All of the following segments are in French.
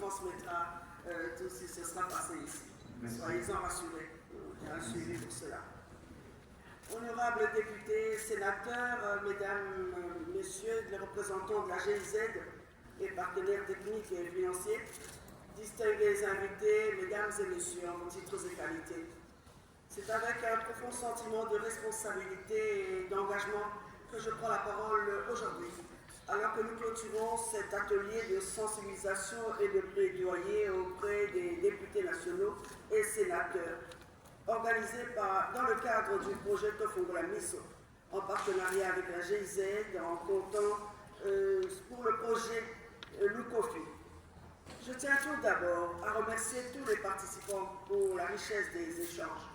transmettra tout ce qui se sera passé ici. Soyez-en rassurés. J'ai un suivi pour cela. Honorables députés, sénateurs, mesdames, messieurs, les représentants de la GIZ et partenaires techniques et financiers, distingués invités, mesdames et messieurs, en vos titres et qualités. C'est avec un profond sentiment de responsabilité et d'engagement que je prends la parole aujourd'hui, alors que nous clôturons cet atelier de sensibilisation et de plaidoyer auprès des députés nationaux et sénateurs, organisé dans le cadre du projet Tofongola Miso, en partenariat avec la GIZ, en comptant pour le projet Lukofi. Je tiens tout d'abord à remercier tous les participants pour la richesse des échanges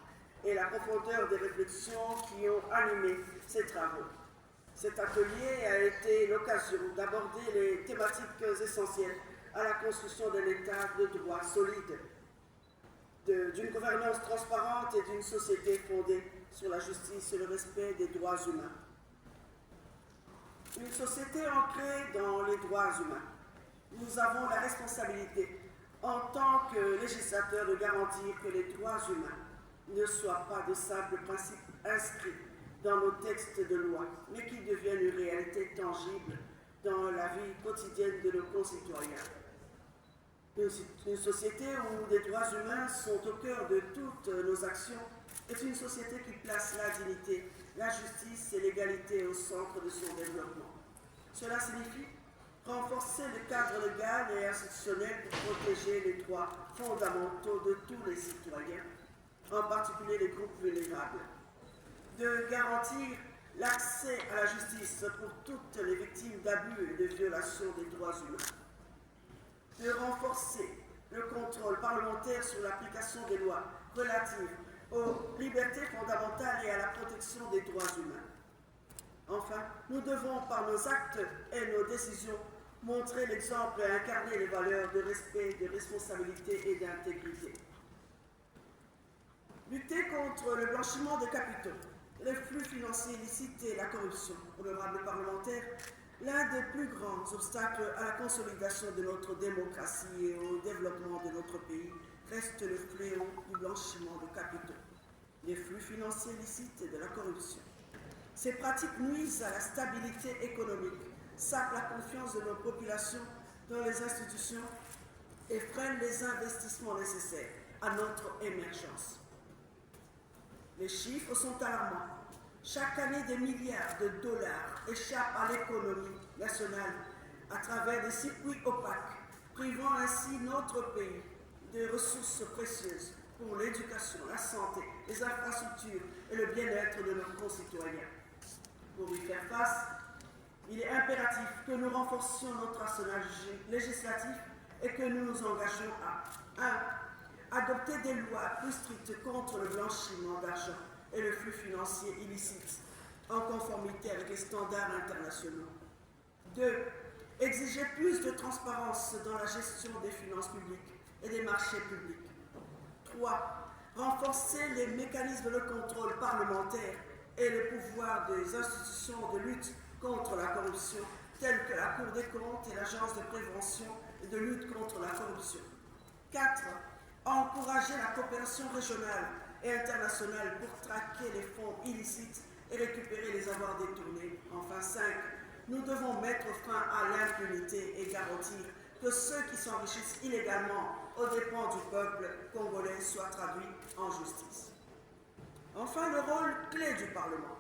et la profondeur des réflexions qui ont animé ces travaux. Cet atelier a été l'occasion d'aborder les thématiques essentielles à la construction d'un État de droit solide, d'une gouvernance transparente et d'une société fondée sur la justice et le respect des droits humains. Une société ancrée dans les droits humains. Nous avons la responsabilité, en tant que législateurs, de garantir que les droits humains ne soient pas de simples principes inscrits dans nos textes de loi, mais qui deviennent une réalité tangible dans la vie quotidienne de nos concitoyens. Une société où les droits humains sont au cœur de toutes nos actions est une société qui place la dignité, la justice et l'égalité au centre de son développement. Cela signifie renforcer le cadre légal et institutionnel pour protéger les droits fondamentaux de tous les citoyens, en particulier les groupes vulnérables, de garantir l'accès à la justice pour toutes les victimes d'abus et de violations des droits humains, de renforcer le contrôle parlementaire sur l'application des lois relatives aux libertés fondamentales et à la protection des droits humains. Enfin, nous devons, par nos actes et nos décisions, montrer l'exemple et incarner les valeurs de respect, de responsabilité et d'intégrité. Lutter contre le blanchiment des capitaux, les flux financiers illicites et la corruption, honorables parlementaires, l'un des plus grands obstacles à la consolidation de notre démocratie et au développement de notre pays reste le fléau du blanchiment de capitaux, les flux financiers illicites et de la corruption. Ces pratiques nuisent à la stabilité économique, sapent la confiance de nos populations dans les institutions et freinent les investissements nécessaires à notre émergence. Les chiffres sont alarmants. Chaque année, des milliards de dollars échappent à l'économie nationale à travers des circuits opaques, privant ainsi notre pays de ressources précieuses pour l'éducation, la santé, les infrastructures et le bien-être de nos concitoyens. Pour y faire face, il est impératif que nous renforcions notre arsenal législatif et que nous nous engagions à 1. Adopter des lois plus strictes contre le blanchiment d'argent et le flux financier illicite, en conformité avec les standards internationaux. 2. Exiger plus de transparence dans la gestion des finances publiques et des marchés publics. 3. Renforcer les mécanismes de contrôle parlementaire et le pouvoir des institutions de lutte contre la corruption, telles que la Cour des comptes et l'Agence de prévention et de lutte contre la corruption. 4. Encourager la coopération régionale et internationale pour traquer les fonds illicites et récupérer les avoirs détournés. Enfin, 5. Nous devons mettre fin à l'impunité et garantir que ceux qui s'enrichissent illégalement aux dépens du peuple congolais soient traduits en justice. Enfin, le rôle clé du Parlement.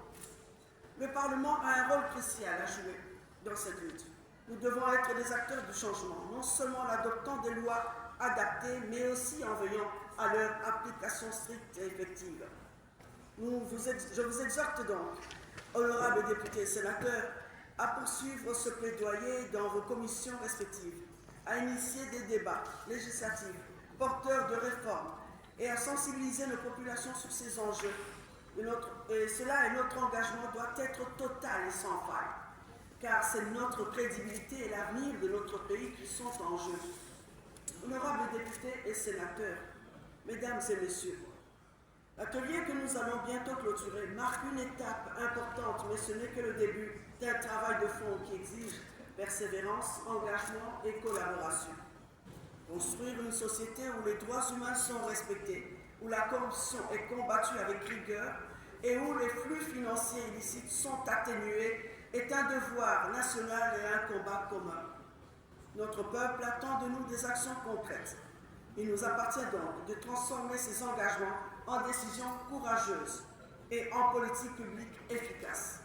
Le Parlement a un rôle crucial à jouer dans cette lutte. Nous devons être des acteurs du changement, non seulement en adoptant des lois adaptées, mais aussi en veillant à leur application stricte et effective. Je vous exhorte donc, honorables députés et sénateurs, à poursuivre ce plaidoyer dans vos commissions respectives, à initier des débats législatifs porteurs de réformes et à sensibiliser nos populations sur ces enjeux. Cela et notre engagement doit être total et sans faille, car c'est notre crédibilité et l'avenir de notre pays qui sont en jeu. Honorables députés et sénateurs, mesdames et messieurs, l'atelier que nous allons bientôt clôturer marque une étape importante, mais ce n'est que le début d'un travail de fond qui exige persévérance, engagement et collaboration. construire une société où les droits humains sont respectés, où la corruption est combattue avec rigueur et où les flux financiers illicites sont atténués est un devoir national et un combat commun. Notre peuple attend de nous des actions concrètes. Il nous appartient donc de transformer ces engagements en décisions courageuses et en politique publique efficace.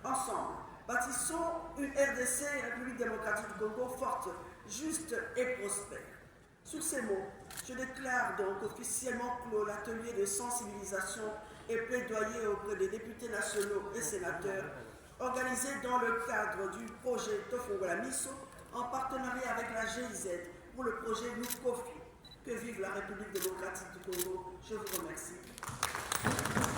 Ensemble, bâtissons une RDC, République démocratique du Congo, forte, juste et prospère. Sur ces mots, je déclare donc officiellement clos l'atelier de sensibilisation et plaidoyer auprès des députés nationaux et sénateurs organisé dans le cadre du projet Tofongola Miso en partenariat avec la GIZ pour le projet Nukofi. Que vive la République démocratique du Congo. Je vous remercie.